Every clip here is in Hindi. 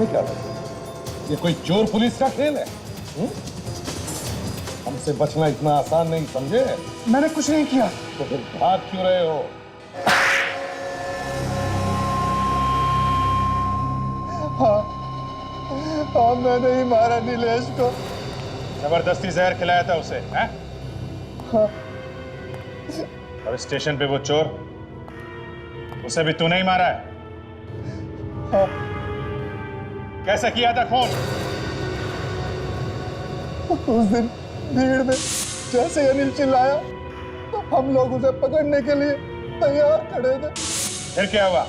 तुम्हें क्या लगता है ये कोई चोर पुलिस का खेल है? हमसे बचना इतना आसान नहीं, समझे? मैंने कुछ नहीं किया। तो फिर भाग क्यों रहे हो? हाँ, मैंने ही मारा नीलेश को। जबरदस्ती जहर खिलाया था उसे, हैं? हाँ। और स्टेशन पे वो चोर, उसे भी तूने ही मारा है? हाँ। कैसे किया था खून? उस दिन भीड़ में जैसे अनिल चिल्लाया तो हम लोग उसे पकड़ने के लिए तैयार खड़े थे। फिर क्या हुआ?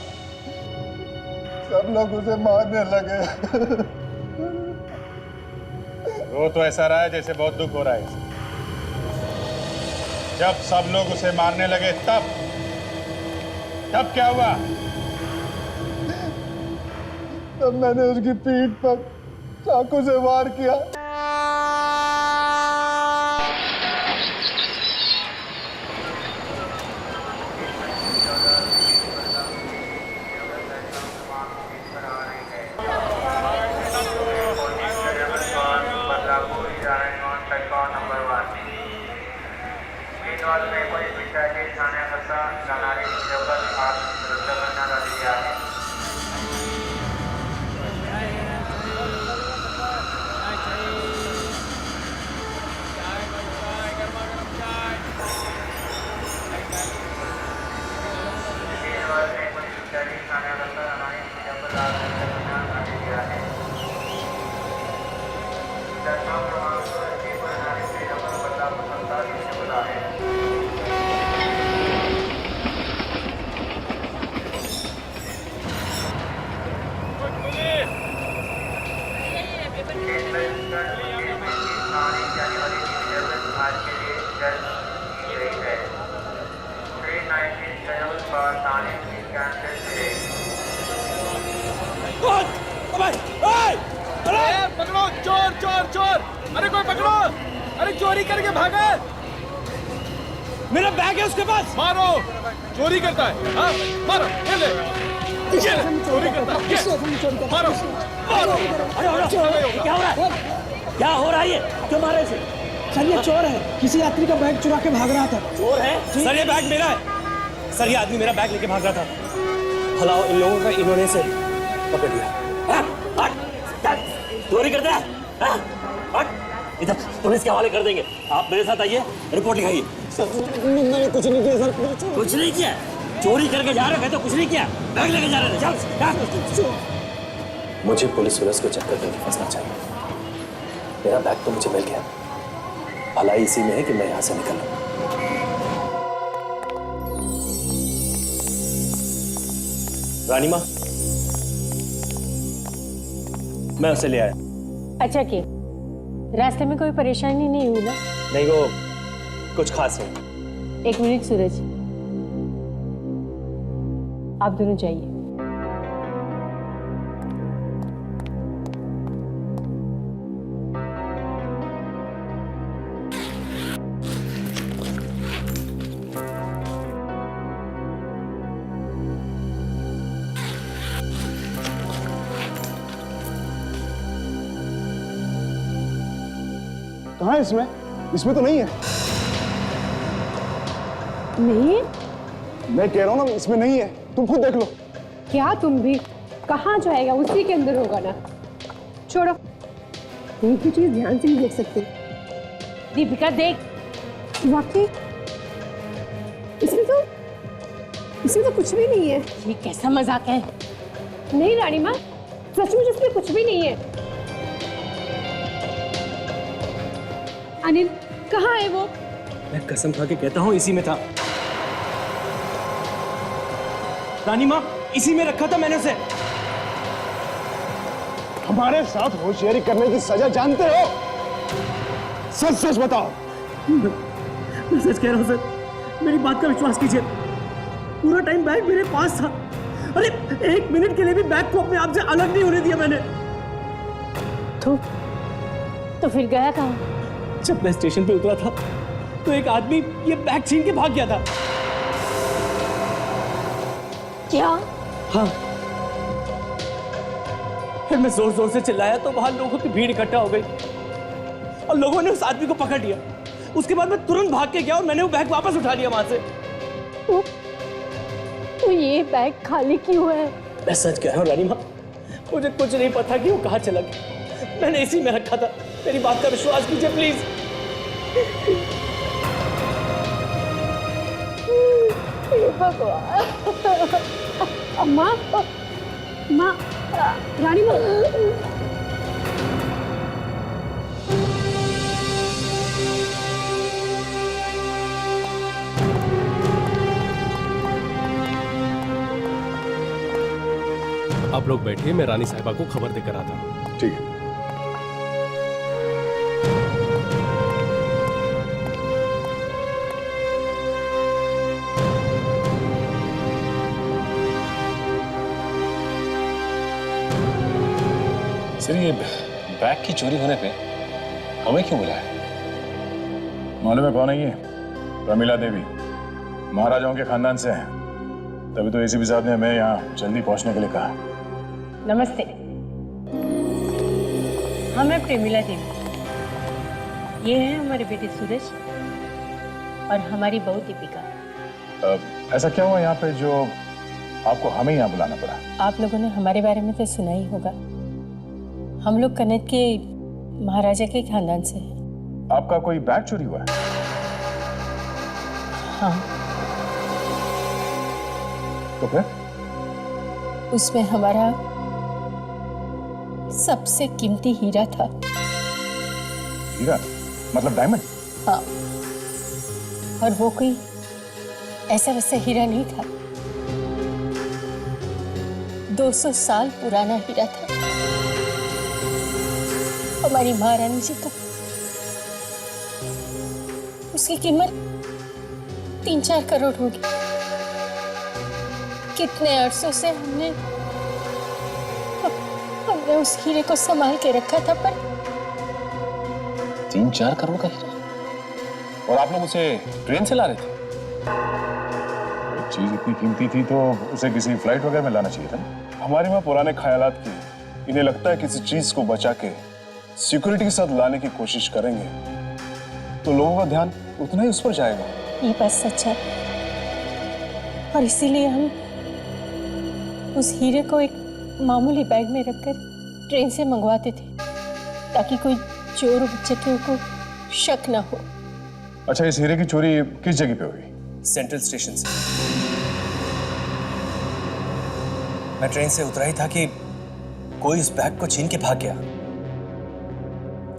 सब लोग उसे मारने लगे। वो तो ऐसा रहा है जैसे बहुत दुख हो रहा है इसे। जब सब लोग उसे मारने लगे तब क्या हुआ? तब मैंने उसकी पीठ पर चाकू से वार किया। पकड़ो चोर चोर चोर! अरे कोई पकड़ो! अरे चोरी करके भागा! मेरा बैग है उसके पास। मारो! चोरी करता है। हाँ मारो! ये ले! चोरी करता है। मारो! मारो! क्या हो रहा है? क्या हो रहा है ये? क्यों मारे इसे? सर ये चोर है, किसी यात्री का बैग चुरा के भाग रहा था। चोर है? सर ये बैग मेरा है। सर ये आदमी मेरा बैग लेके भाग रहा था। भलाओ इन लोगों का इन्होंने से पकड़ लिया। चोरी करते हैं? इधर पुलिस के हवाले कर देंगे। आप मेरे साथ आइए, रिपोर्ट लिखाइए। मैंने कुछ नहीं किया सर। कुछ नहीं किया? चोरी करके जा रहे थे तो कुछ नहीं किया? बैग लेके जा रहे थे? चल। मुझे पुलिस को चक्कर करके फंसना चाहिए। मेरा बैग तो मुझे मिल गया, भलाई इसी में है कि मैं यहां से निकल लूं। रानी माँ, मैं उसे ले आया। अच्छा किया। रास्ते में कोई परेशानी नहीं हुई ना? नहीं, वो कुछ खास नहीं। एक मिनट सूरज, आप दोनों जाइए। कहाँ है इसमें? इसमें तो नहीं है। नहीं? मैं कह रहा हूँ ना, इसमें नहीं है। तुम खुद देख लो। क्या तुम भी? कहाँ जाएगा? उसी के अंदर होगा ना। छोड़ो, एक भी चीज ध्यान से नहीं देख सकते। दीपिका देख, वाकई इसमें तो कुछ भी नहीं है। ये कैसा मजाक है? नहीं रानी माँ, सचमुच इसमें कुछ भी नहीं है। अनिल कहाँ है वो? मैं कसम खा के कहता हूँ इसी में था। रानी माँ, इसी में रखा था मैंने उसे। हमारे साथ होशियारी करने की सजा जानते हो? सच सच बताओ। मैं सच कह रहा हूँ सर, मेरी बात का विश्वास कीजिए। पूरा टाइम बैग मेरे पास था। अरे एक मिनट के लिए भी बैग को अपने आप से अलग नहीं होने दिया मैंने। तो फिर गया कहाँ? जब मैं स्टेशन पे उतरा था तो एक आदमी ये बैग छीन के भाग गया था। क्या? हाँ, फिर मैं जोर जोर से चिल्लाया तो वहां लोगों की भीड़ इकट्ठा हो गई और लोगों ने उस आदमी को पकड़ लिया। उसके बाद मैं तुरंत भाग के गया और मैंने वो बैग वापस उठा लिया वहां से। तो ये बैग खाली क्यों है? मैं सच कह रहा हूँ रानी माँ, मुझे कुछ नहीं पता कि वो कहाँ चला गया। मैंने इसी में रखा था, मेरी बात का विश्वास कीजिए प्लीज। भगवान। अम्मा, माँ, रानी माँ। आप लोग बैठिए, मैं रानी साहिबा को खबर देकर आता हूँ। ठीक है। सर ये बैग की चोरी होने पे हमें क्यों बुलाया? मालूम है कौन है ये? प्रमिला देवी, महाराजाओं के खानदान से है। तभी तो एसीपी साहब ने हमें यहाँ जल्दी पहुंचने के लिए कहा। नमस्ते, हाँ मैं प्रेमिला देवी। ये है हमारे बेटे सूरज और हमारी बहू दीपिका। ऐसा क्या हुआ यहाँ पे जो आपको हमें यहाँ बुलाना पड़ा? आप लोगों ने हमारे बारे में तो सुना ही होगा। हम लोग कन्नौज के महाराजा के खानदान से हैं। आपका कोई बैग चोरी हुआ है? हाँ। तो फिर? उसमें हमारा सबसे कीमती हीरा था। हीरा? मतलब डायमंड? हाँ, और वो कोई ऐसा वैसा हीरा नहीं था। 200 साल पुराना हीरा था, हमारी महारानी जी का। उसकी कीमत 3-4 करोड़ होगी। कितने अरसों से हमने उस हीरे को संभाल के रखा था, पर 3-4 करोड़ का हीरा? और आप लोग उसे ट्रेन से ला रहे थे? चीज इतनी कीमती थी तो उसे किसी फ्लाइट वगैरह में लाना चाहिए था। हमारे वहां पुराने ख्यालात की, इन्हें लगता है किसी चीज को बचा के सिक्योरिटी के साथ लाने की कोशिश करेंगे तो लोगों का ध्यान उतना ही उस पर जाएगा। ये बात सच है, और इसीलिए हम उस हीरे को एक मामूली बैग में रखकर ट्रेन से मंगवाते थे, ताकि कोई चोर उचक्कियों को शक ना हो। अच्छा, इस हीरे की चोरी किस जगह पे हुई? सेंट्रल स्टेशन से। मैं ट्रेन से उतरा ही था कि कोई उस बैग को छीन के भाग गया।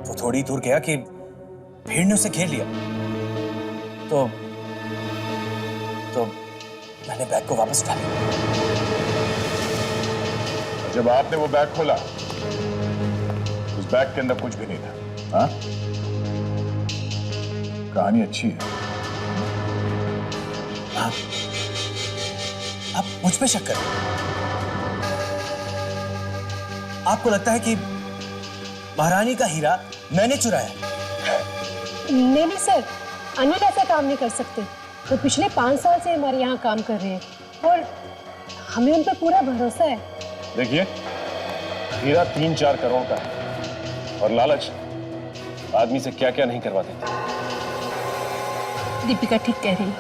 तो थोड़ी दूर गया कि भीड़ ने उसे घेर लिया। तो मैंने बैग को वापस उठा लिया। जब आपने वो बैग खोला, उस बैग के अंदर कुछ भी नहीं था। हाँ? कहानी अच्छी है। आप मुझ पे शक करें? आपको लगता है कि महारानी का हीरा मैंने चुराया? नहीं सर, अनिल ऐसा काम नहीं कर सकते। वो पिछले 5 साल से हमारे यहाँ काम कर रहे हैं और हमें उन पर पूरा भरोसा है। देखिए, हीरा 3-4 करोड़ का है और लालच आदमी से क्या क्या नहीं करवा देती। दीपिका ठीक कह रही है,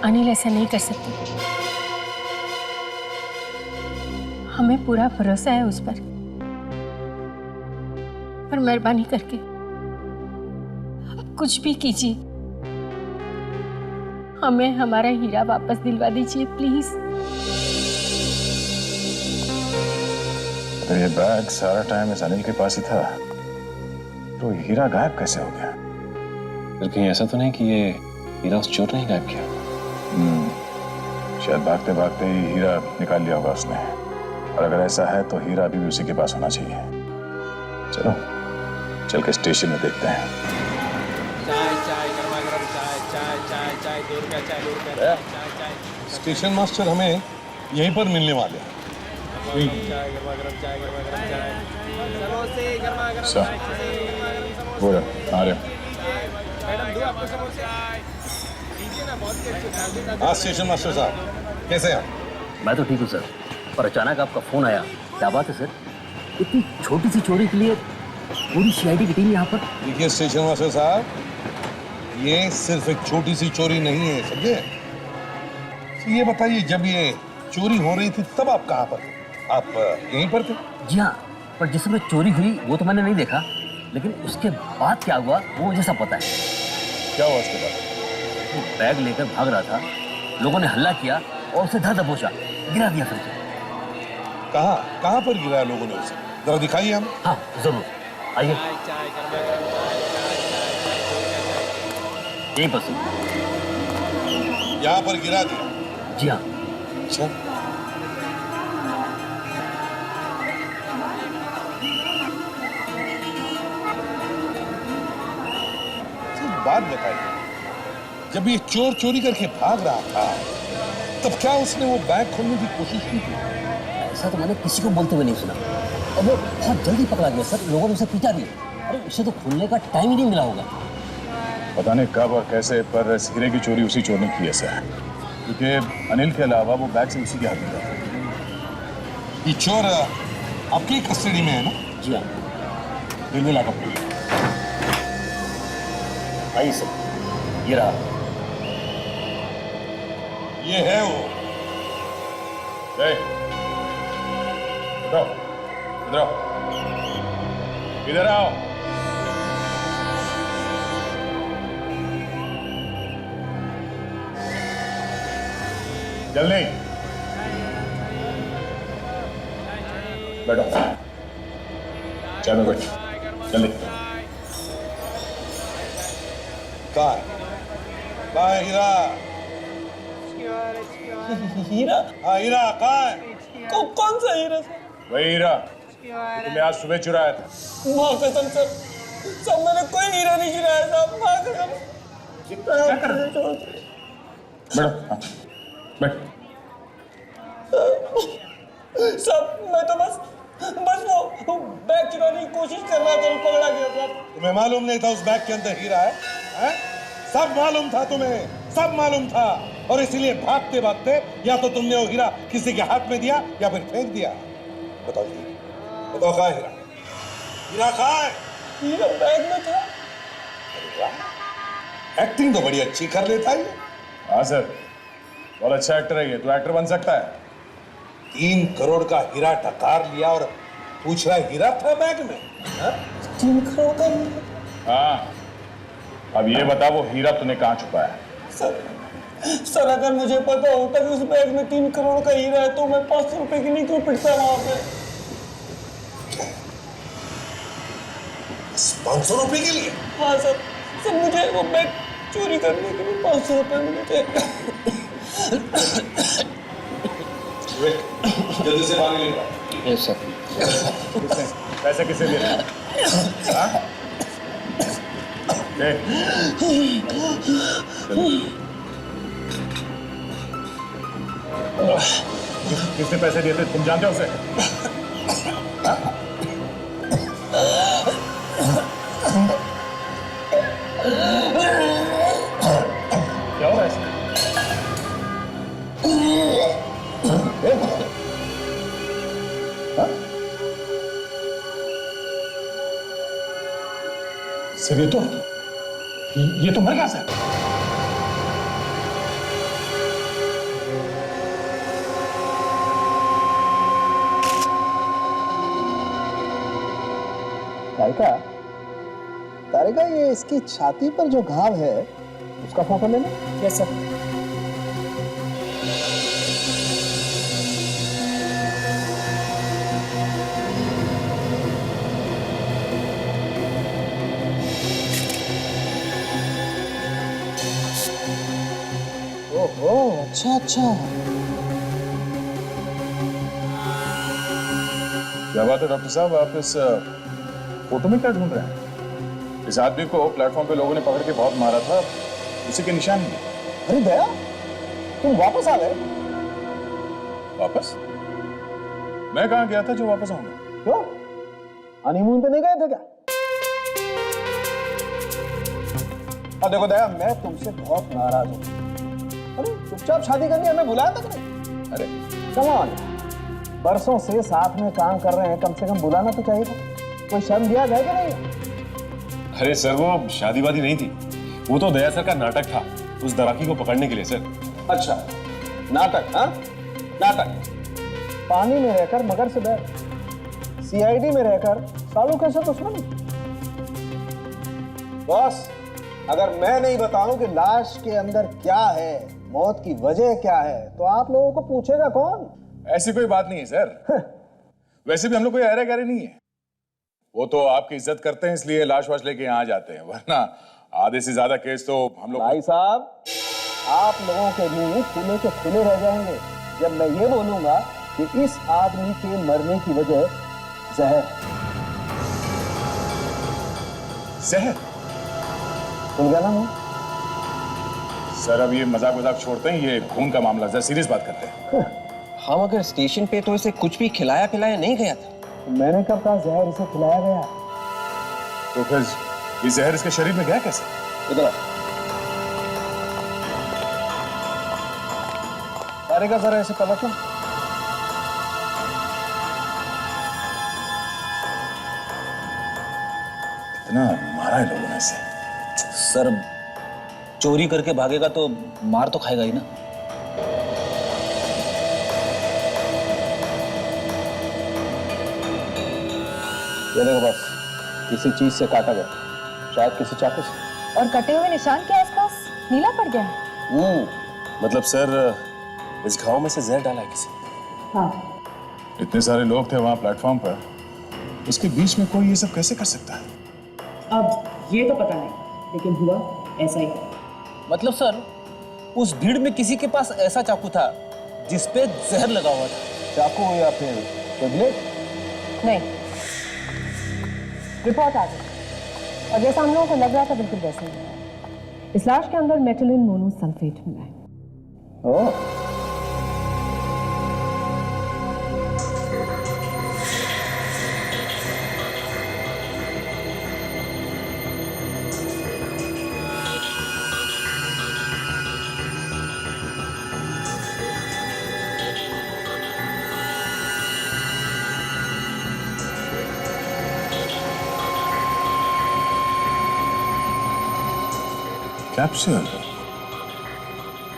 अनिल ऐसा नहीं कर सकते। हमें पूरा भरोसा है उस पर मेहरबानी करके कुछ भी कीजिए, हमें हमारा हीरा वापस दिलवा दीजिए प्लीज। तो ये बैग सारा टाइम इस अनिल के पास ही था, तो हीरा गायब कैसे हो गया? फिर कहीं ऐसा तो नहीं कि ये हीरा उस चोर ने ही गायब किया? शायद भागते भागते ही हीरा निकाल लिया होगा उसने। और अगर ऐसा है तो हीरा अभी भी उसी के पास होना चाहिए। चलो चल के स्टेशन में देखते हैं। चाय गरमा गरम चाय 2 रुपया चाय स्टेशन मास्टर हमें यहीं पर मिलने वाले हैं। चाय गरमा गरम चाय समोसे गरमा गरम सर, वो रहा, आ रहे। मैडम दो आपको समोसे लीजिए ना, बहुत ही अच्छे। हाँ स्टेशन मास्टर साहब, कैसे हैं आप? मैं तो ठीक हूँ सर, पर अचानक आपका फोन आया क्या बात है सर, इतनी छोटी सी चोरी के लिए पूरी सीआईडी की टीम यहाँ पर? देखिए स्टेशन मास्टर साहब, ये सिर्फ एक छोटी सी चोरी नहीं है, समझे? ये बताइए, जब ये चोरी हो रही थी तब आप कहाँ पर थे? आप यहीं पर थे? जी हाँ, पर जिस समय चोरी हुई वो तो मैंने नहीं देखा, लेकिन उसके बाद क्या हुआ वो मुझे सब पता है। क्या हुआ उसके बाद? वो बैग लेकर भाग रहा था, लोगों ने हल्ला किया और उसे धर दबोचा, गिरा दिया फिर से। कहाँ पर गिराया लोगों ने उसे? जरा दिखाइए हम। हाँ जरूर, आइए। यहीं पर से। यहाँ पर गिरा दिया? जी हाँ। अच्छा, बात बताइए, जब ये चोर चोरी करके भाग रहा था तब क्या उसने वो बैग खोलने की कोशिश की थी? ऐसा तो मैंने किसी को बोलते हुए नहीं सुना, और वो बहुत जल्दी पकड़ा गया सर, लोगों ने उसे पीटा भी। अरे उसे तो खुलने का टाइम ही नहीं मिला होगा। पता नहीं कब और कैसे, पर इस हीरे की चोरी उसी चोर ने की है सर, क्योंकि अनिल के अलावा वो बैग से उसी के हाथ में था। ये चोर आपकी कस्टडी में है ना? जी हाँ, रेलवे लॉकअप में। आइए सर, ये रहा। ये है वो। उठो, इधर आओ, इधर आओ। जल्दी बैठो, चाय में बैठो, जल्दी। कहाँ है हीरा? हीरा? हाँ हीरा कहाँ है? कौन सा हीरा सर? वही हीरा तुमने आज सुबह चुराया था। माँ कसम सर, मैंने कोई हीरा नहीं चुराया साहब, माँ कसम। क्या कर रहे हो? बैठो, हाँ, बैठ। सब मैं तो बस वो बैग चुराने की कोशिश कर रहा था, पकड़ा गया साहब। तुम्हें मालूम नहीं था उस बैग के अंदर हीरा है? हैं? सब मालूम था तुम्हें, सब मालूम था, और इसीलिए भागते भागते या तो तुमने वो हीरा किसी के हाथ में दिया या फिर फेंक दिया। बताओ जी, बताओ कहाँ है हीरा? हीरा कहाँ है? हीरा बैग में था। एक्टिंग तो बड़ी अच्छी कर लेता है। हाँ सर, बहुत अच्छा एक्टर है ये, तो एक्टर बन सकता है। 3 करोड़ का हीरा डकार लिया और पूछ रहा है हीरा था बैग में? 3 करोड़ का हीरा? हाँ, अब ये बता वो हीरा तूने कहाँ छुपाया? सर अगर मुझे पता होता कि उस बैग में 3 करोड़ का हीरा है तो मैं 500 रुपए की नहीं क्यों पिटता वहां पे? 500 रुपए के लिए? हाँ सर, मुझे वो बैग चोरी करने के लिए 500 रुपए मिले थे। जल्दी से पानी लेकर। Yes sir. पैसे किसे दे रहे हैं? हाँ? दे। किसने पैसे दिए थे, तुम जानते हो उसे? हाँ? क्या हो रहा है इसमें? सर ये तो मर गया सर। तारिका, ये इसकी छाती पर जो घाव है उसका फोटो लेना। Yes sir. ओहो, अच्छा। क्या बात है डॉक्टर साहब, आप इस फोटो में क्या ढूंढ रहे हैं? इस आदमी को प्लेटफॉर्म पे लोगों ने पकड़ के बहुत मारा था, उसी के निशान भी। अरे दया, तुम वापस आ गए? वापस? मैं कहाँ गया था जो वापस आऊंगा? क्यों, हनीमून पे नहीं गए थे क्या? देखो दया, मैं तुमसे बहुत नाराज हूँ। अरे चुपचाप शादी करनी, हमें बुलाया तक नहीं। अरे कम ऑन, बरसों से साथ में काम कर रहे हैं, कम से कम बुलाना तो चाहिए था। कोई शर्म दिया जाए कि नहीं? अरे सर वो शादी वादी नहीं थी, वो तो दया सर का नाटक था उस दराकी को पकड़ने के लिए सर। अच्छा, नाटक? हाँ, नाटक। पानी में रहकर मगर से डर, सीआईडी में रहकर सालों कैसे दुश्मन। बॉस, अगर मैं नहीं बताऊं कि लाश के अंदर क्या है, मौत की वजह क्या है, तो आप लोगों को पूछेगा कौन? ऐसी कोई बात नहीं है सर। वैसे भी हम लोग कोई अरे गहरे नहीं है। वो तो आपकी इज्जत करते हैं इसलिए लाश वाश लेके यहाँ जाते हैं, वरना आधे से ज्यादा केस तो हम लोग। भाई साहब, आप लोगों के मुंह खुले के खुले रह जाएंगे जब मैं ये बोलूंगा कि इस आदमी के मरने की वजह जहर। जहर? खुल गया ना मुंह? सर अब ये मजाक मजाक छोड़ते हैं, ये खून का मामला, जरा सीरियस बात करते हैं। हम अगर स्टेशन पे तो इसे कुछ भी खिलाया पिलाया नहीं गया था। मैंने कब कहा जहर इसे खिलाया गया? तो फिर ये जहर इसके शरीर में गया कैसे? इधर सारे का जरा ऐसे पलटो। इतना मारा है लोगों ने इसे। सर चोरी करके भागेगा तो मार तो खाएगा ही ना। ये देखो बस, किसी चीज से काटा गया, शायद किसी चाकू से। और कटे हुए निशान के आसपास नीला पड़ गया है। मतलब सर इस घाव में से जहर डाला है किसी ने? हाँ। इतने सारे लोग थे वहां प्लेटफॉर्म पर, उसके बीच में कोई ये सब कैसे कर सकता है? अब ये तो पता नहीं, लेकिन हुआ ऐसा ही। मतलब सर उस भीड़ में किसी के पास ऐसा चाकू था जिसपे जहर लगा हुआ था। चाकू या फिर टैबलेट? नहीं, रिपोर्ट आ गई और जैसा हम लोगों को लग रहा था बिल्कुल वैसा ही है। इस लाश के अंदर मेटिलिन मोनोसल्फेट मिला है। ओह, कैप्सूल,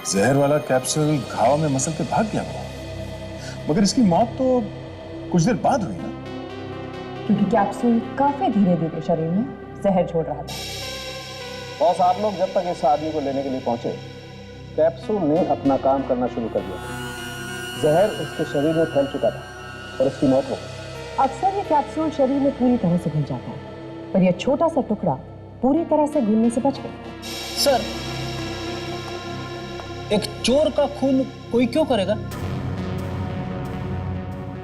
जहर वाला कैप्सूल घाव में मसल के भाग गया वो। मगर इसकी मौत तो कुछ देर बाद हुई ना? क्योंकि कैप्सूल काफी धीरे धीरे शरीर में जहर छोड़ रहा था। बॉस, आप लोग जब तक इस आदमी को लेने के लिए पहुंचे, कैप्सूल ने अपना काम करना शुरू कर दिया। जहर उसके शरीर में फैल चुका था और उसकी मौत हो गई। अक्सर ये कैप्सूल शरीर में पूरी तरह से घुल जाता है, पर यह छोटा सा टुकड़ा पूरी तरह से घुलने से बच गया। सर एक चोर का खून कोई क्यों करेगा?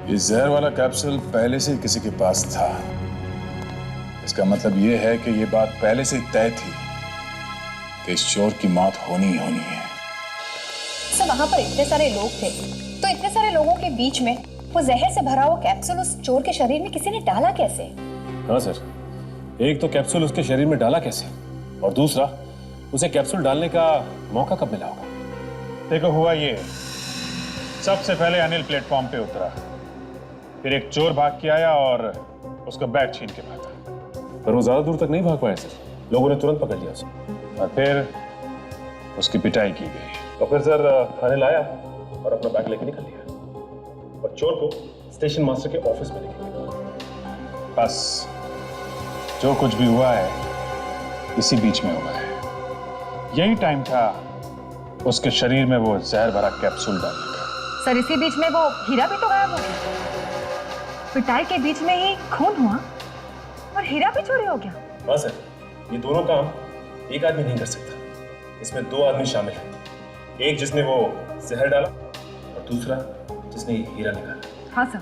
ये जहर वाला कैप्सूल पहले से ही किसी के पास था। इसका मतलब ये है कि ये बात पहले से ही तय थी कि इस चोर की मौत होनी ही होनी है। सर वहां पर इतने सारे लोग थे, तो इतने सारे लोगों के बीच में वो जहर से भरा हुआ कैप्सूल उस चोर के शरीर में किसी ने डाला कैसे? हाँ सर, एक तो कैप्सूल उसके शरीर में डाला कैसे, और दूसरा उसे कैप्सूल डालने का मौका कब मिला होगा? देखो हुआ ये, सबसे पहले अनिल प्लेटफॉर्म पे उतरा, फिर एक चोर भाग के आया और उसका बैग छीन के भागा। पर वो ज्यादा दूर तक नहीं भाग पाया सर, लोगों ने तुरंत पकड़ लिया उसे। और फिर उसकी पिटाई की गई। और फिर सर अनिल आया और अपना बैग लेके निकल लिया और चोर को स्टेशन मास्टर के ऑफिस में लेके गया। बस जो कुछ भी हुआ है इसी बीच में हुआ है। यही टाइम था उसके शरीर में वो जहर भरा कैप्सूल डालने का। सर इसी बीच में वो हीरा भी तो गायब हो गया। पिटाई के बीच में ही खून हुआ और हीरा भी चोरी हो गया। हाँ सर, ये दोनों काम एक आदमी नहीं कर सकता, इसमें दो आदमी शामिल हैं। एक जिसने वो जहर डाला और दूसरा जिसने हीरा निकाला। हाँ सर,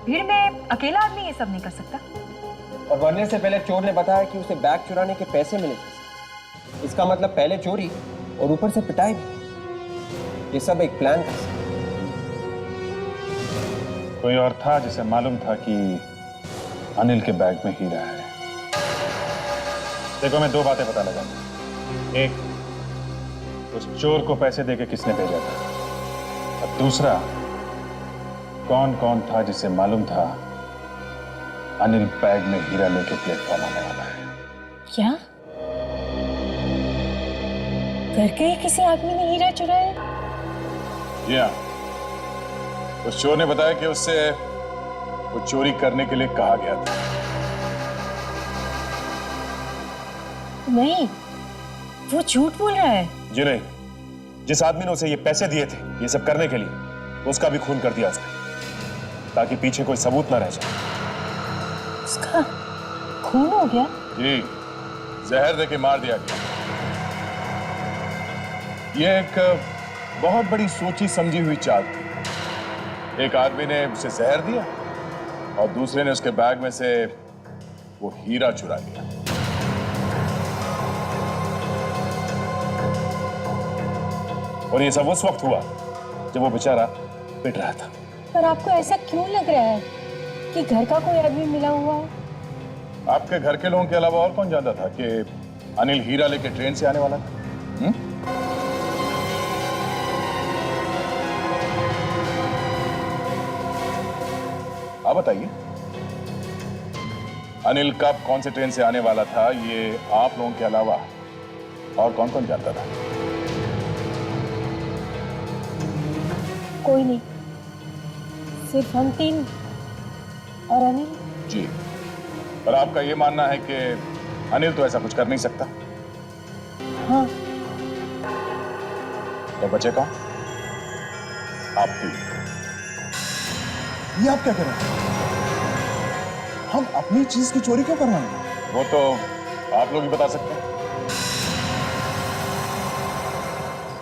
भीड़ में अकेला आदमी ये सब नहीं कर सकता। और मरने से पहले चोर ने बताया कि उसे बैग चुराने के पैसे मिले थे। इसका मतलब पहले चोरी और ऊपर से पिटाई भी। ये सब एक प्लान था। कोई और था जिसे मालूम था कि अनिल के बैग में हीरा है। देखो मैं दो बातें पता लगा। एक, उस चोर को पैसे देके किसने भेजा था, और दूसरा कौन कौन था जिसे मालूम था अनिल बैग में हीरा लेके प्लेटफॉर्म आने वाला है? क्या करके ही किसी आदमी ने हीरा चुराया? जी हाँ, उस चोर ने बताया कि उससे वो चोरी करने के लिए कहा गया था। नहीं, वो झूठ बोल रहा है। जी नहीं, जिस आदमी ने उसे ये पैसे दिए थे ये सब करने के लिए, उसका भी खून कर दिया उसने, ताकि पीछे कोई सबूत ना रह जाए। उसका खून हो गया? जी, जहर देके मार दिया गया। ये एक बहुत बड़ी सोची समझी हुई चाल थी। एक आदमी ने उसे जहर दिया और दूसरे ने उसके बैग में से वो हीरा चुरा लिया। और ये सब उस वक्त हुआ जब वो बेचारा पिट रहा था। पर आपको ऐसा क्यों लग रहा है कि घर का कोई आदमी मिला हुआ है? आपके घर के लोगों के अलावा और कौन जानता था कि अनिल हीरा लेके ट्रेन से आने वाला था? आप बताइए, अनिल कब कौन से ट्रेन से आने वाला था, ये आप लोगों के अलावा और कौन कौन जानता था? कोई नहीं, सिर्फ हम तीन और अनिल। जी, और आपका ये मानना है कि अनिल तो ऐसा कुछ कर नहीं सकता? हाँ। तो बचे कौन? आप तीन। ये आप क्या कर रहे हैं? हम अपनी चीज की चोरी क्यों करवाएंगे? वो तो आप लोग ही बता सकते हैं।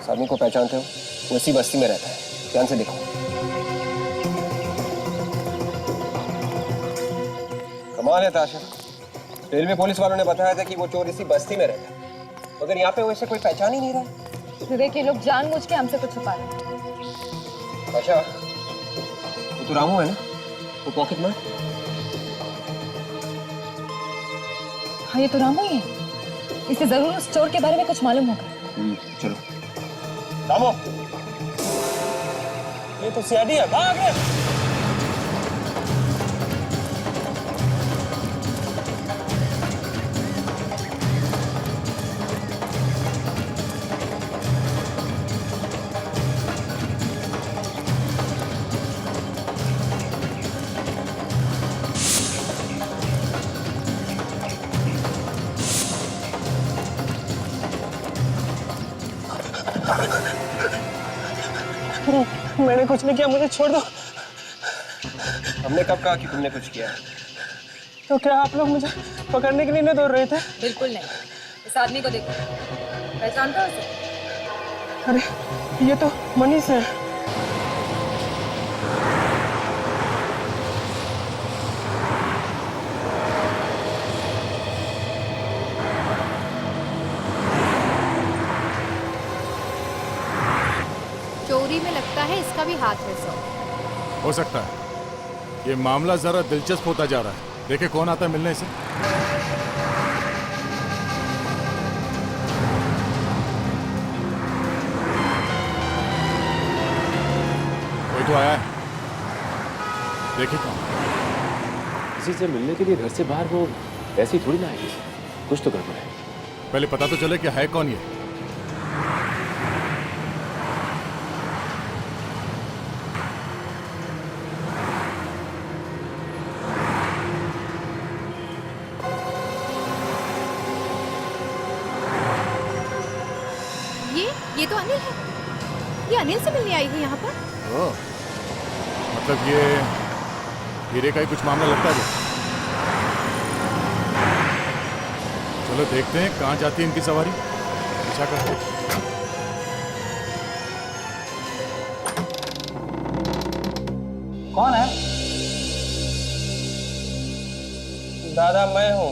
इस आदमी को पहचानते हो? वो इसी बस्ती में रहता है, ध्यान से देखो। कमाल है ताशा, रेलवे पुलिस वालों ने बताया था कि वो चोर इसी बस्ती में रहता है, मगर यहाँ पे वैसे कोई पहचान ही नहीं रहा। विवेक, ये लोग जानबूझ के हमसे कुछ छुपा रहे हैं। अच्छा, वो तो रामू है ना, वो पॉकेट मार। हाँ, ये तो रामू ही है। इसे जरूर उस चोर के बारे में कुछ मालूम होगा। चलो रामू, ये तो सीआईडी है, भाग रे। मैंने कुछ नहीं किया, मुझे छोड़ दो। हमने कब कहा कि तुमने कुछ किया है? तो क्या आप लोग मुझे पकड़ने के लिए नहीं दौड़ रहे थे? बिल्कुल नहीं। इस आदमी को देखो, पहचानता हो उसे? अरे ये तो मनीष है। चोरी में लगता है इसका भी हाथ है सर। हो सकता है। ये मामला जरा दिलचस्प होता जा रहा है। देखे कौन आता है मिलने से। कोई तो आया है, देखिए कौन। किसी से मिलने के लिए घर से बाहर वो ऐसे ही थोड़ी ना आएगी, कुछ तो गड़बड़ है। पहले पता तो चले कि है कौन ये। ये तो अनिल है। ये अनिल से मिलने आई है यहाँ पर। ओह, मतलब ये हीरे का ही कुछ मामला लगता है। चलो देखते हैं कहाँ जाती है इनकी सवारी। पीछा करते हैं। कौन है? दादा मैं हूँ।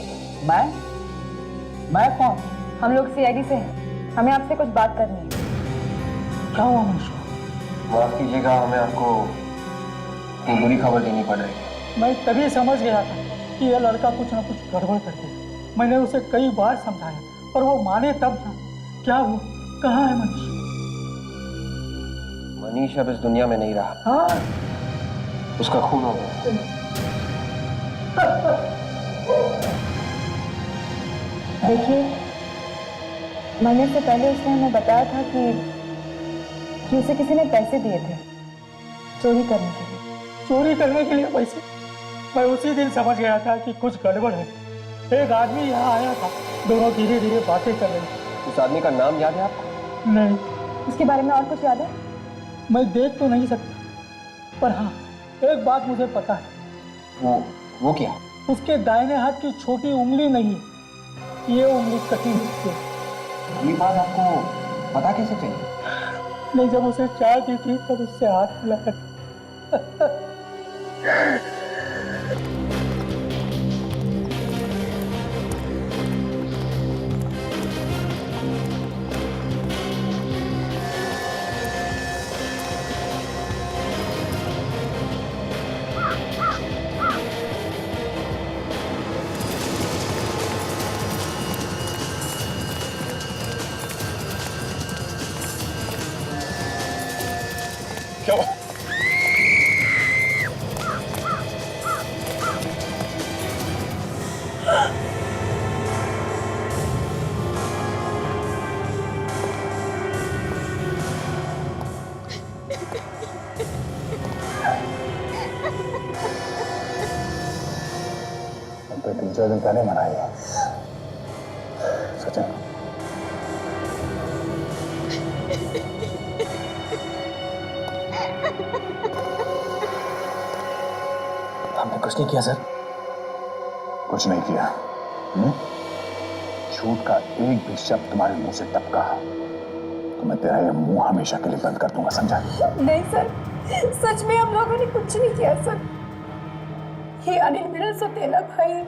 मैं कौन? हम लोग सीआईडी से हैं। हमें आपसे कुछ बात करनी है। क्या हुआ मनीष? माफ कीजिएगा, हमें आपको एक बुरी खबर देनी पड़ रही है। मैं तभी समझ गया था कि यह लड़का कुछ ना कुछ गड़बड़ कर देगा। मैंने उसे कई बार समझाया पर वो माने तब ना। क्या वो कहाँ है मनीष? मनीष अब इस दुनिया में नहीं रहा। हाँ, उसका खून हो गया। देखिए, मरने से पहले उसने हमें बताया था कि उसे किसी ने पैसे दिए थे चोरी करने के लिए। चोरी करने के लिए पैसे? मैं उसी दिन समझ गया था कि कुछ गड़बड़ है। एक आदमी यहाँ आया था, दोनों धीरे धीरे बातें कर रहे थे। उस आदमी का नाम याद है आपको? नहीं। उसके बारे में और कुछ याद है? मैं देख तो नहीं सकता, पर हाँ, एक बात मुझे पता है। वो क्या? उसके दाहिने हाथ की छोटी उंगली नहीं, ये उंगली कटी हुई है। ये बात आपको पता कैसे चली? नहीं, जब उसे चाय दी थी तब उससे हाथ मिलाया था। क्या हुआ? अब तो 3-4 दिन पहले मनाएगा सचिन। हमने कुछ नहीं किया सर। कुछ नहीं किया? झूठ का एक भी शब्द तुम्हारे मुंह से टपका तो मैं तेरा ये मुंह हमेशा के लिए बंद कर दूंगा, समझा? नहीं सर, सच में हम लोगों ने कुछ नहीं किया सर। ये अनिल मेरा सौतेला भाई है,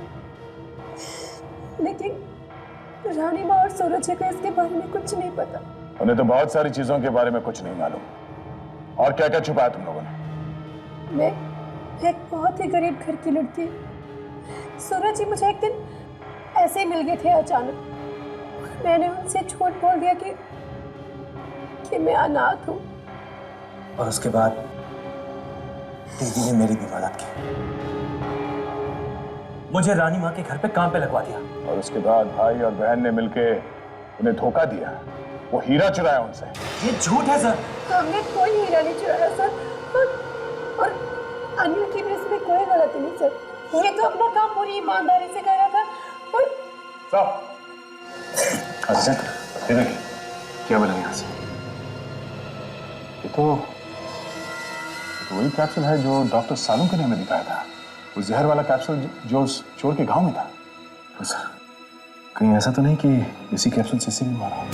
लेकिन रानी माँ और सूरज जी को इसके बारे में कुछ नहीं पता। उन्हें तो बहुत सारी चीजों के बारे में कुछ नहीं मालूम। और क्या क्या छुपाया तुम लोगों ने? मैं एक बहुत ही गरीब घर की लड़की। सूरज जी मुझे एक दिन ऐसे ही मिल गए थे अचानक। मैंने उनसे झूठ बोल दिया कि मैं अनाथ हूँ। और उसके बाद दीदी ने मेरी भी मदद की, मुझे रानी माँ के घर पे काम पे लगवा दिया। और उसके बाद भाई और बहन ने मिलके उन्हें धोखा दिया, वो हीरा चुराया उनसे। ये झूठ है सर। हमने कोई हीरा नहीं चुराया सर, और अनिल की भी इसमें कोई गलती नहीं सर। ये तो अपना काम पूरी ईमानदारी से कर रहा था। और अच्छा देखिए क्या बना यहाँ से। ये तो वही कैप्सूल है जो डॉक्टर सालुंके ने हमें दिखाया था, वो जहर वाला कैप्सूल जो उस चोर के गांव में था। तो सर कहीं ऐसा तो नहीं कि इसी कैप्सूल से इसी भी मारा?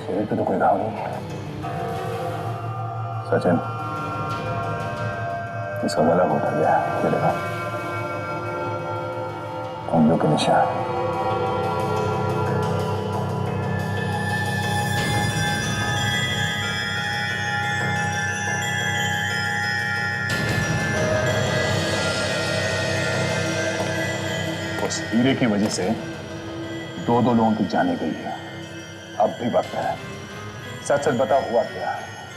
शरीर पे तो कोई घाव नहीं है। सचिन, इसका गला घोटा गया, ये देखो उंगलियों के निशान। उस हीरे की वजह से 2 लोगों की जाने गई है। अब भी वक्त है, सच सच बता हुआ क्या,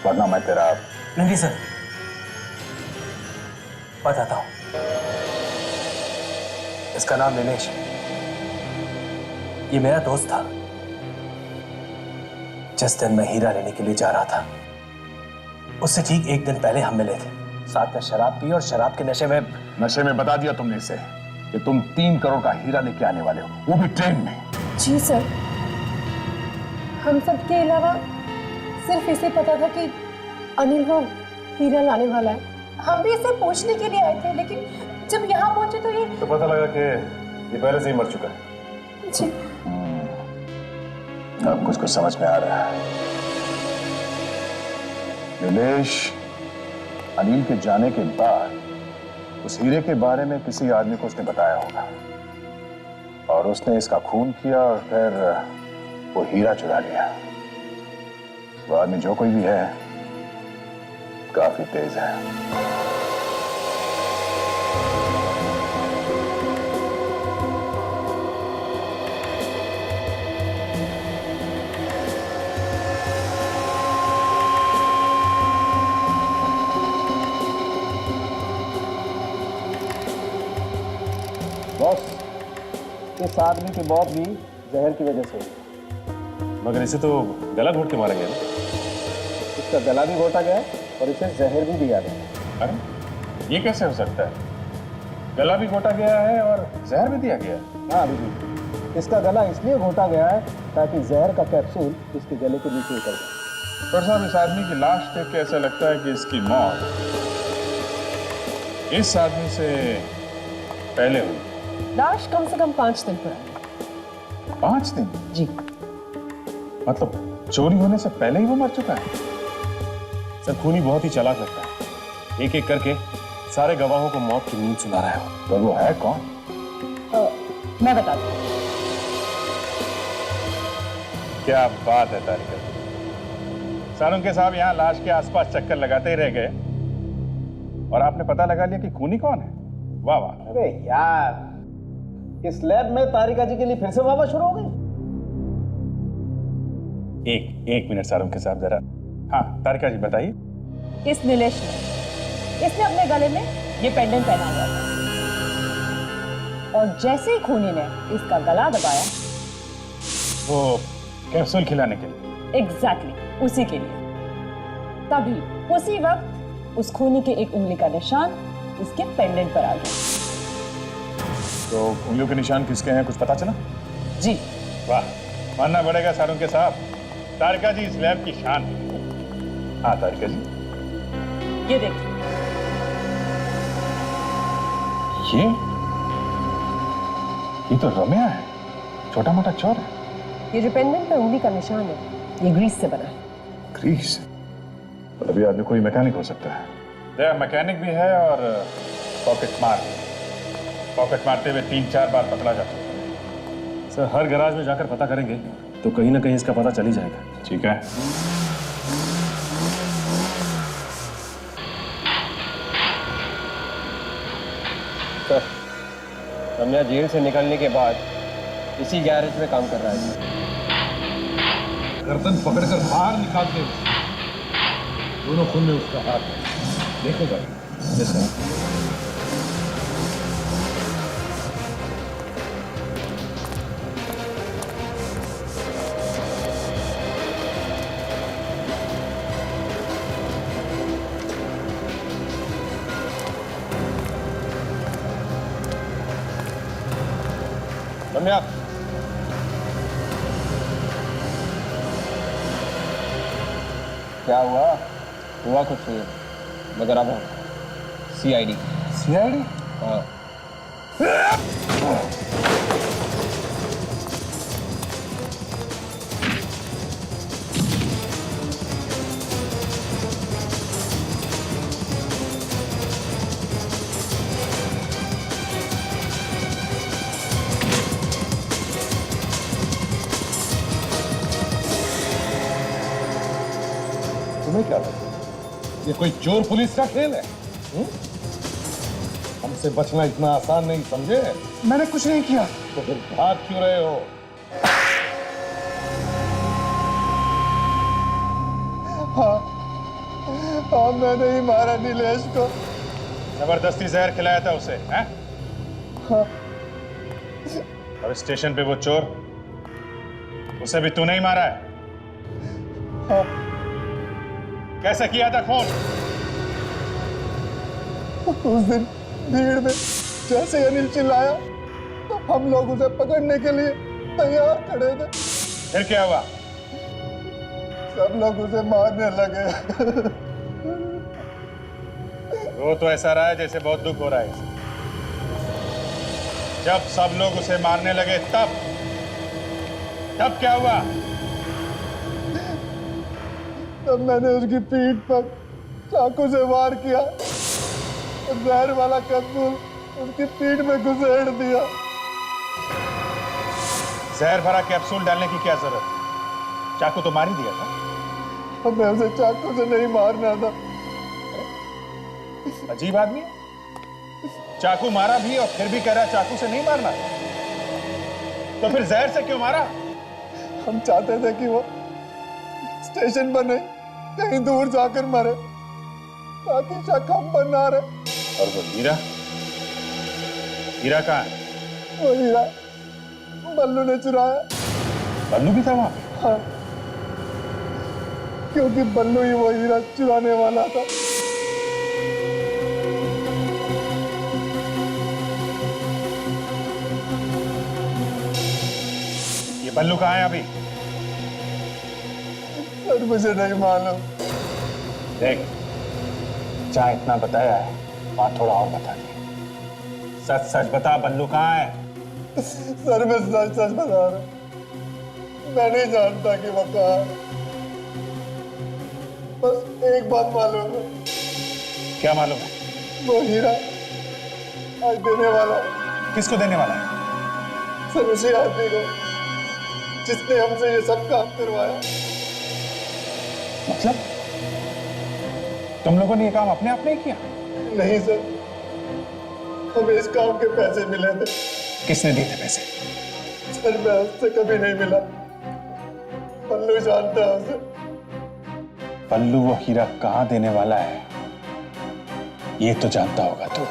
वरना मैं तेरा। नहीं सर, बताता हूं। इसका नाम नीलेश है। ये मेरा दोस्त था। जिस दिन मैं हीरा लेने के लिए जा रहा था, उससे ठीक 1 दिन पहले हम मिले थे। साथ में शराब पी और शराब के नशे में बता दिया तुमने इसे कि तुम 3 करोड़ का हीरा लेके आने वाले हो, वो भी ट्रेन में। जी सर, हम सब के अलावा सिर्फ इसे पता था कि अनिल वो हीरा लाने वाला है। हम भी इसे पूछने के लिए आए थे, लेकिन जब यहाँ पहुंचे तो ये पता लगा कि ये पहले से ही मर चुका है। जी। अब कुछ समझ में आ रहा है। नीलेश अनिल के जाने के बाद उस हीरे के बारे में किसी आदमी को उसने बताया होगा, और उसने इसका खून किया और फिर वो हीरा चुरा लिया। वो आदमी जो कोई भी है काफी तेज है। इस आदमी की मौत भी जहर की वजह से हुई। मगर इसे तो गला घोट के मारा गया ना। इसका गला भी घोटा गया और इसे जहर भी दिया गया। अरे ये कैसे हो सकता है? गला भी घोटा गया है और जहर भी दिया गया है। हाँ अभिजीत, इसका गला इसलिए घोटा गया है ताकि जहर का कैप्सूल इसके गले के नीचे उतर जाए। डॉक्टर साहब, इस आदमी की लाश देख के ऐसा लगता है कि इसकी मौत इस आदमी से पहले हुई। लाश कम से कम 5 दिन पुरानी। 5 दिन? जी। मतलब चोरी होने से पहले ही वो मर चुका है? सर खूनी बहुत ही चालाक लगता है, एक एक करके सारे गवाहों को मौत की नींद सुना रहा है। तो वो है कौन? मैं बताती हूँ। क्या बात है तारिका। सारुंके साहब यहाँ लाश के आसपास चक्कर लगाते ही रह गए और आपने पता लगा लिया कि खूनी कौन है। वाह वाह। अरे यार, इस लैब में तारिका जी के लिए फिर से वाह शुरू हो गई। एक मिनट सारुंके साहब जरा। हाँ तारिका जी बताइए। इस नीलेश ने इसने अपने गले में ये पेंडेंट पहना हुआ था और जैसे ही खूनी ने इसका गला दबाया, वो कैप्सूल खिलाने के लिए। एग्जैक्टली उसी के लिए। तभी उसी वक्त उस खूनी के एक उंगली का निशान इसके पेंडेंट पर आ गया। तो उंगलियों के निशान किसके हैं, कुछ पता चला? जी। वाह, मानना पड़ेगा सारुंके साहब, तारिका जी इस लैब की शान है। हाँ तारिका जी, ये देखिए। ये तो रम्या है, छोटा मोटा चोर है। ये जो पेंडेंट पे उंगली का निशान है, ये ग्रीस से बना है। ग्रीस? मतलब ये आदमी कोई मैकेनिक हो सकता है। मैकेनिक भी है और पॉकेट मारते हुए 3-4 बार पकड़ा जा चुका है। सर हर गैराज में जाकर पता करेंगे तो कहीं ना कहीं इसका पता चल ही जाएगा। ठीक है। सर, रम्या जेल से निकलने के बाद इसी गैरेज में काम कर रहा है। गर्दन पकड़कर बाहर निकालते हुए दोनों खून में उसका हाथ है। देखो भाई, जैसे रम्या, क्या हुआ कुछ नहीं है, मगर अब सीआईडी। सीआईडी? हाँ। तुम्हें क्या लगता है ये कोई चोर पुलिस का खेल है? हमसे बचना इतना आसान नहीं, समझे? मैंने कुछ नहीं किया। तो फिर भाग क्यों रहे हो? हाँ, मैंने ही मारा नीलेश को। जबरदस्ती जहर खिलाया था उसे, हैं? हाँ। और स्टेशन पे वो चोर, उसे भी तूने ही मारा है? हाँ। कैसे किया था खून? उस दिन भीड़ में जैसे अनिल चिल्लाया तो हम लोग उसे पकड़ने के लिए तैयार खड़े थे। फिर क्या हुआ? सब लोग उसे मारने लगे। वो तो ऐसा रहा है जैसे बहुत दुख हो रहा है इसे। जब सब लोग उसे मारने लगे तब क्या हुआ? तब मैंने उसकी पीठ पर चाकू से वार किया और जहर वाला कैप्सूल उसकी पीठ में घुसेड़ दिया। जहर भरा कैप्सूल डालने की क्या जरूरत? चाकू तो मार ही दिया था। हमें उसे चाकू से नहीं मारना था। अजीब आदमी, चाकू मारा भी और फिर भी कह रहा चाकू से नहीं मारना। तो फिर जहर से क्यों मारा? हम चाहते थे कि वो स्टेशन पर नहीं, कहीं दूर जाकर मरे ताकि शक हम पर ना रहे। और वो हीरा कहाँ है? वो हीरा बल्लू ने चुराया। बल्लू भी था वहां? हाँ, क्योंकि बल्लू ही वो हीरा चुराने वाला था। ये बल्लू कहाँ है अभी? सर मुझे नहीं मालूम। देख, जहाँ इतना बताया है वहां थोड़ा और बता दे। सच सच बता, बल्लू कहाँ है? सर मैं सच सच बता रहा हूं, मैं नहीं जानता कि वो कहाँ है। बस एक बात मालूम है। क्या मालूम है? वो हीरा आज देने वाला है। किसको देने वाला है? सर उसी आदमी को जिसने हमसे ये सब काम करवाया। मतलब तुम लोगों ने ये काम अपने आप नहीं किया? नहीं सर, हमें इस काम के पैसे मिले थे। किसने दिए थे पैसे? सर मैं उससे कभी नहीं मिला, पल्लू जानता है उसे। पल्लू वो हीरा कहाँ देने वाला है ये तो जानता होगा तू।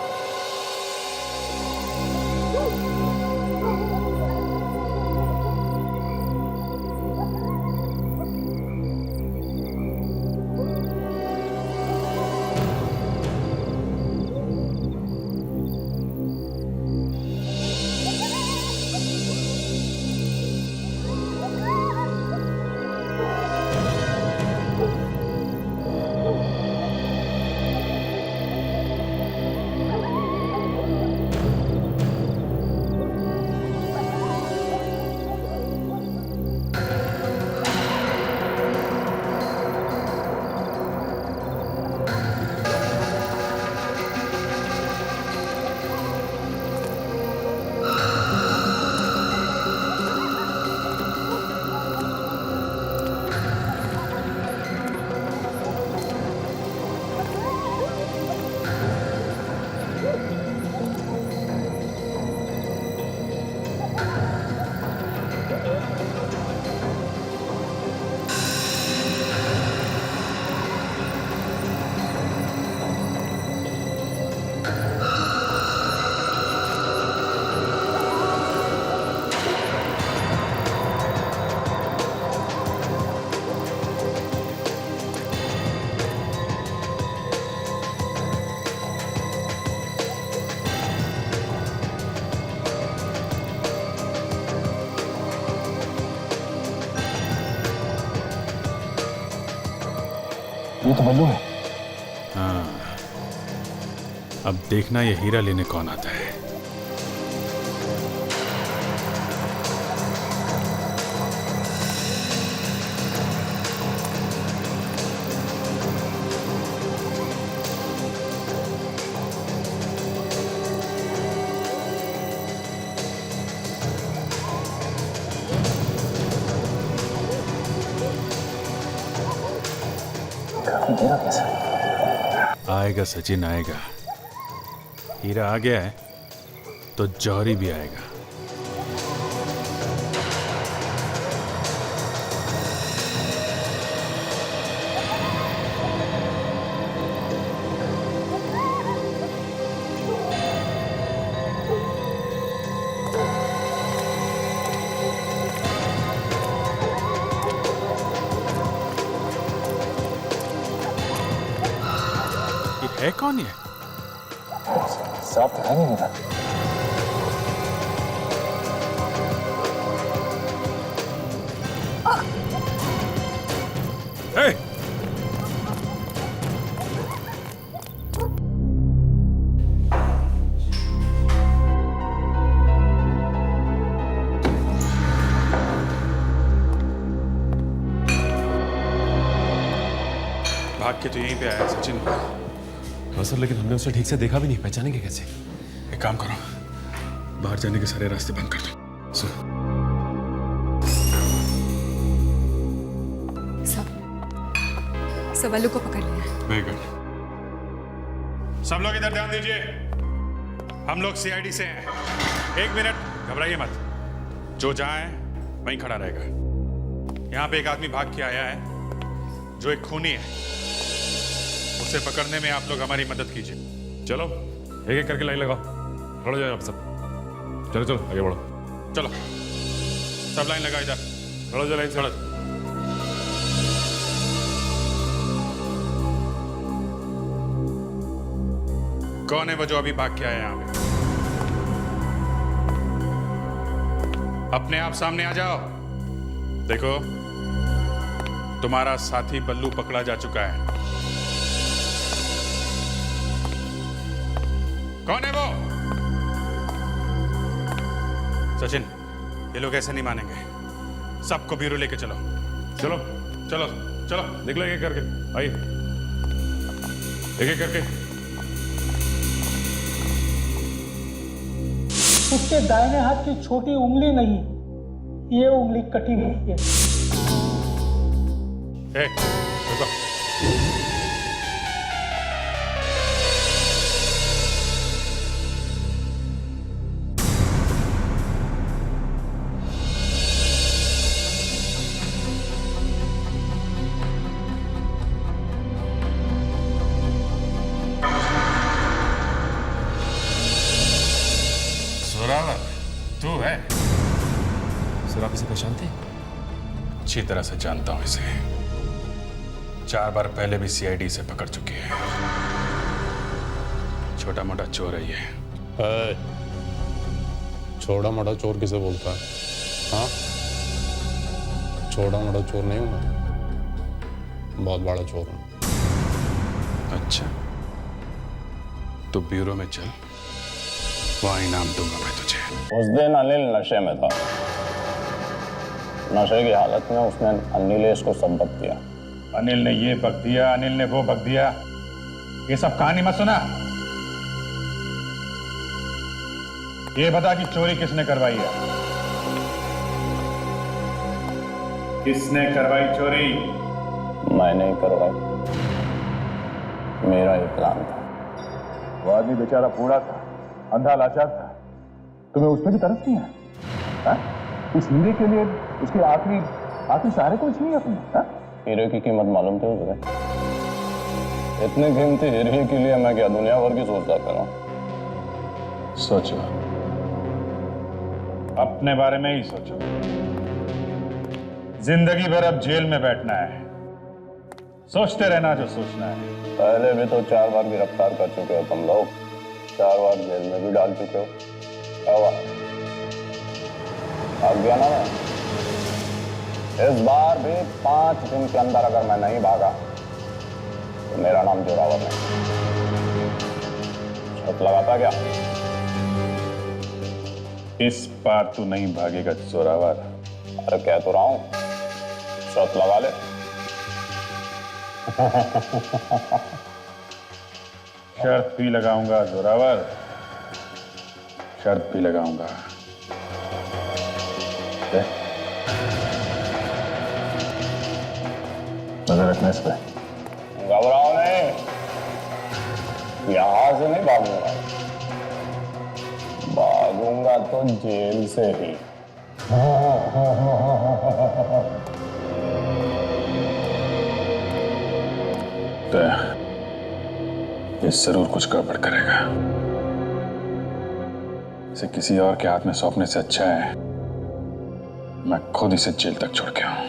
ये तो बल्लू है। हाँ, अब देखना ये हीरा लेने कौन आता है। मेरा कैसा? आएगा सचिन, आएगा। हीरा आ गया है तो जौहरी भी आएगा। है कौन ये? साफ है नहीं मेरा। Hey! भाग के तो यहीं पे आया सचिन। हाँ सर, लेकिन हमने उसे ठीक से देखा भी नहीं, पहचानेंगे कैसे? एक काम करो, बाहर जाने के सारे रास्ते बंद कर दो। सब बल्लू को पकड़ लिया। Very good. सब लोग इधर ध्यान दीजिए, हम लोग सीआईडी से हैं। 1 मिनट, घबराइए मत। जो जहां है वहीं खड़ा रहेगा। यहाँ पे एक आदमी भाग के आया है जो एक खूनी है। उसे पकड़ने में आप लोग हमारी मदद कीजिए। चलो एक एक करके लाइन लगाओ। खड़ो जाओ आप सब। चलो चलो आगे बढ़ो। चलो। सब लाइन लगा इधर। खड़ो जो लाइन से। कौन है वो जो अभी भाग के आया यहाँ पे? अपने आप सामने आ जाओ। देखो, तुम्हारा साथी बल्लू पकड़ा जा चुका है। कौन है वो? सचिन, ये लोग ऐसे नहीं मानेंगे। सबको ब्यूरो लेके चलो। चलो चलो चलो, निकलो एक एक करके। आइए, एक एक करके। उसके दाहिने हाथ की छोटी उंगली नहीं, ये उंगली कटी गई है। रुको। जोरावर, तू है? सर, आप इसे पहचानते हैं? अच्छी तरह से जानता हूं इसे। 4 बार पहले भी सीआईडी से पकड़ चुकी है। छोटा मोटा चोर है ये। छोटा मोटा चोर किसे बोलता है? हाँ, छोटा मोटा चोर नहीं हूं मैं, बहुत बड़ा चोर हूं। अच्छा, तो ब्यूरो में चल, वहां इनाम दूंगा मैं तुझे। उस दिन अनिल नशे में था। नशे की हालत में उसने अनिलेश को सब बक दिया। अनिल ने ये बक दिया, अनिल ने वो बक दिया, ये सब कहानी मत सुना। ये बता कि चोरी किसने करवाई है? किसने करवाई चोरी? मैंने ही करवाई, मेरा ही प्लान था। वो आदमी बेचारा बूढ़ा था, अंधा लाचार था, तुम्हें उस पर भी तरस नहीं है? हाँ? उस हीरे के लिए उसके आखिरी सहारे को छीन लिया तुमने? हाँ? हीरे की कीमत मालूम थी उसे? इतने कीमती हीरे के लिए मैं क्या दुनिया भर की सोचता करूं? सोचो, अपने बारे में ही सोचो। जिंदगी भर अब जेल में बैठना है, सोचते रहना जो सोचना है। पहले भी तो 4 बार गिरफ्तार कर चुके हो तुम लोग, 4 बार जेल में भी डाल चुके हो। क्या हुआ, भाग गया ना मैं? इस बार भी 5 दिन के अंदर अगर मैं नहीं भागा तो मेरा नाम जोरावर नहीं। शर्त लगाता क्या? इस बार तू नहीं भागेगा जोरावर। अरे कह तो रहा हूं, शर्त लगा ले। शर्त भी लगाऊंगा जोरावर, शर्त भी लगाऊंगा। नजर रखना इस पे। घबराओ नहीं, यहां से नहीं भागूंगा, भागूंगा तो जेल से ही। ये जरूर कुछ गड़बड़ करेगा। इसे किसी और के हाथ में सौंपने से अच्छा है मैं खुद इसे जेल तक छोड़ के आऊं।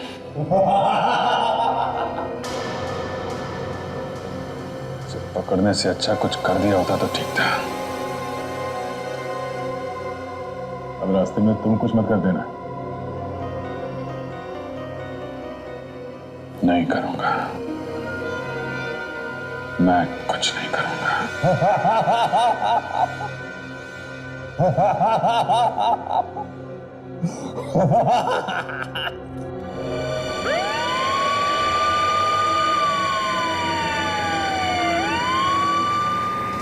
इसे पकड़ने से अच्छा कुछ कर दिया होता तो ठीक था। अब रास्ते में तुम कुछ मत कर देना। नहीं करूंगा, मैं कुछ नहीं करूंगा।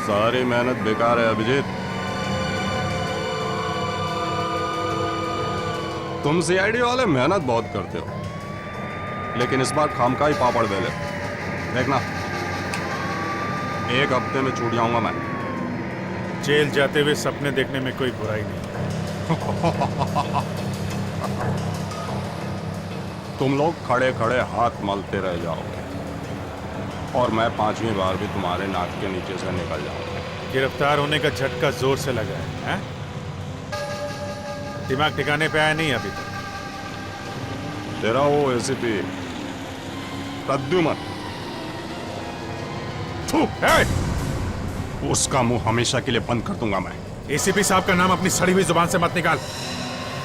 सारी मेहनत बेकार है अभिजीत। तुम सीआईडी वाले मेहनत बहुत करते हो, लेकिन इस बार खामखा ही पापड़ बेले। देखना, 1 हफ्ते में छूट जाऊंगा मैं। जेल जाते हुए सपने देखने में कोई बुराई नहीं। तुम लोग खड़े खड़े हाथ मलते रह जाओगे और मैं 5वीं बार भी तुम्हारे नाक के नीचे से निकल जाऊंगा। गिरफ्तार होने का झटका जोर से लगा है? दिमाग ठिकाने पे आया नहीं अभी तक? तेरा वो एसीपी प्रद्युमन, उसका मुंह हमेशा के लिए बंद कर दूंगा मैं। एसीपी साहब का नाम अपनी सड़ी हुई जुबान से मत निकाल।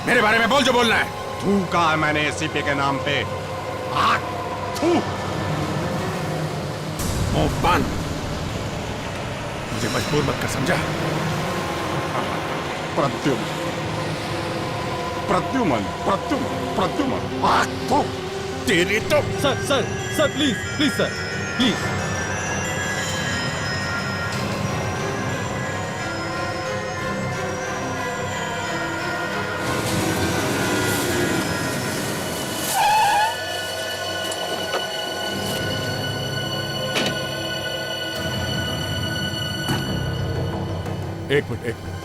मेरे बारे में बोल जो बोलना है। थू कहा है मैंने एसीपी के नाम पे? थू। मुंह बंद। मुझे मजबूर मत कर, समझा? प्रद्युमन प्रद्युमन प्रद्युमन प्रद्युमन। तेरी तो। Sir sir sir please please sir please. एक मिनट, एक मिनट।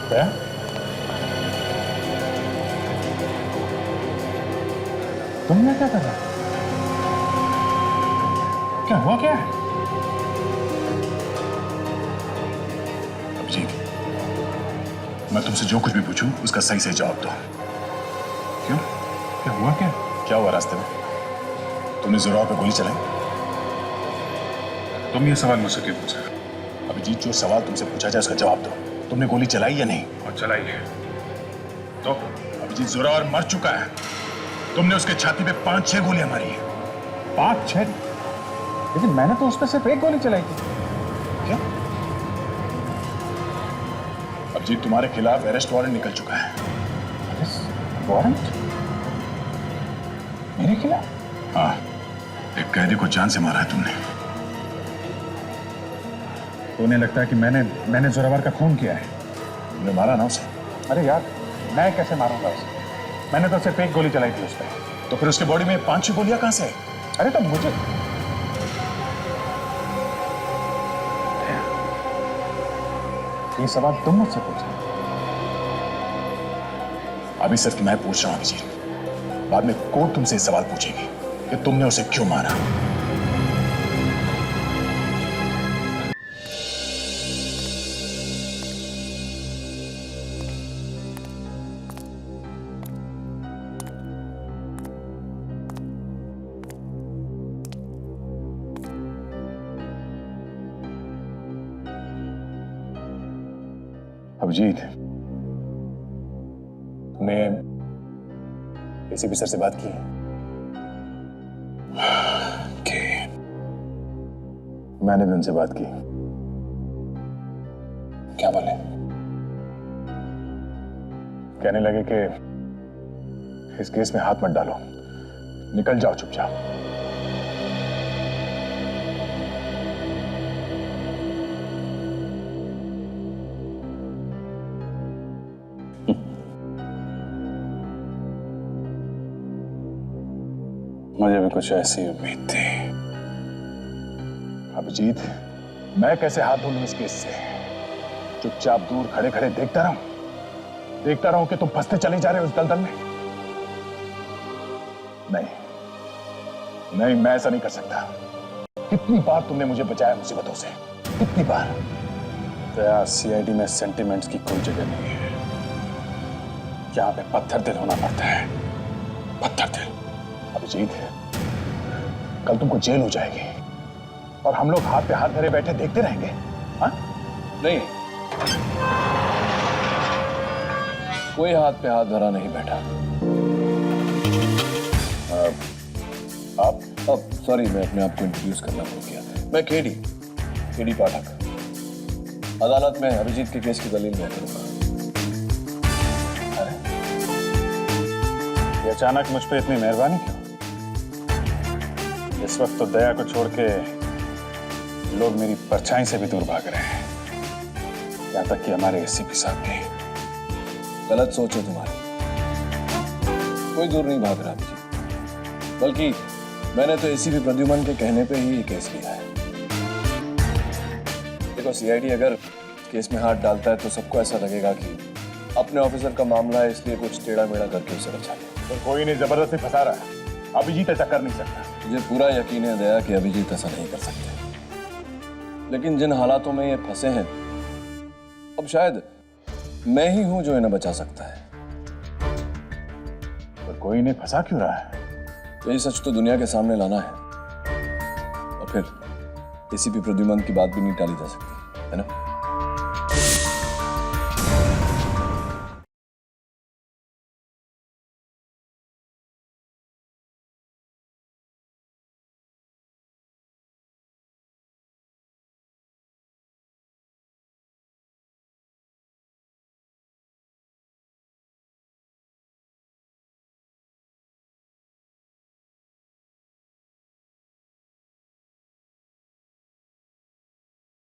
क्या? तुमने क्या करा? क्या हुआ क्या? अभिजीत, मैं तुमसे जो कुछ भी पूछूं उसका सही से जवाब दो। क्यों? क्या हुआ क्या? क्या हुआ रास्ते में? तुमने जोरावर पे गोली चलाई? तुम ये सवाल मुझसे क्यों पूछ रहे हो? अभिजीत, जो सवाल तुमसे पूछा जाए उसका जवाब दो। तुमने गोली चलाई या नहीं? और चलाई है तो? अभिजीत, जोरावर मर चुका है। तुमने उसके छाती पे 5-6 गोलियां मारी हैं। 5-6? लेकिन मैंने तो उस पर सिर्फ एक गोली चलाई थी। क्या? अभिजीत, तुम्हारे खिलाफ अरेस्ट वारंट निकल चुका है। वारंट? मेरे खिलाफ? हाँ, एक कैदी को जान से मारा है तुमने। तो उन्हें लगता है कि मैंने जोरावर का खून किया है। तुमने मारा ना उसे? अरे यार, मैं कैसे मारूंगा उसे? मैंने तो सिर्फ एक गोली चलाई थी उस पर। तो फिर उसके बॉडी में 5-6 गोलियां कहां से? अरे तो मुझे ये सवाल तुम मुझसे पूछे। अभी सिर्फ मैं पूछ रहा हूं अभिजीत। बाद में कोर्ट तुमसे सवाल पूछेगी कि तुमने उसे क्यों मारा। अभिजीत, तुमने एसीपी सर से बात की? मैंने भी उनसे बात की। क्या बोले? कहने लगे कि इस केस में हाथ मत डालो, निकल जाओ चुपचाप। मुझे भी कुछ ऐसी उम्मीद थी। अभिजीत, मैं कैसे हाथ धो लूं इस केस से? चुपचाप दूर खड़े खड़े देखता रहूं कि तुम फंसते चले जा रहे हो उस दलदल में। नहीं, मैं ऐसा नहीं कर सकता। कितनी बार तुमने मुझे बचाया मुसीबतों से, कितनी बार। तो सीआईडी में सेंटिमेंट्स की कोई जगह नहीं है। यहां पे पत्थर दिल होना पड़ता है, पत्थर दिल। अभिजीत, कल तुमको जेल हो जाएगी और हम लोग हाथ पे हाथ धरे बैठे देखते रहेंगे। हाँ? नहीं, कोई हाथ पे हाथ धरा नहीं बैठा। आप? सॉरी, मैं अपने आप को इंट्रोड्यूस करना भूल गया। मैं केडी पाठक। अदालत में अभिजीत के केस की दलील मैं करूंगा। ये अचानक मुझ पे इतनी मेहरबानी क्यों? इस वक्त तो दया को छोड़ के लोग मेरी परछाई से भी दूर भाग रहे हैं, यहां तक कि हमारे एसीपी साहब भी। गलत सोच है तुम्हारी। कोई दूर नहीं भाग रहा अभिजीत, बल्कि मैंने तो एसीपी प्रद्युमन के कहने पे ही ये केस लिया है। देखो सीआईडी अगर केस में हाथ डालता है तो सबको ऐसा लगेगा कि अपने ऑफिसर का मामला है इसलिए कुछ टेढ़ा मेढ़ा करके उसे बचा लिया। तो कोई नहीं जबरदस्ती फंसा रहा है। अभिजीत ऐसा कर नहीं सकता। मुझे पूरा यकीन है दया कि अभिजीत ऐसा नहीं कर सकते, लेकिन जिन हालातों में ये फंसे हैं अब शायद मैं ही हूं जो इन्हें बचा सकता है। पर कोई नहीं फंसा क्यों रहा है? यही सच तो दुनिया के सामने लाना है और फिर एसीपी प्रद्युमन की बात भी नहीं टाली जा सकती, है ना?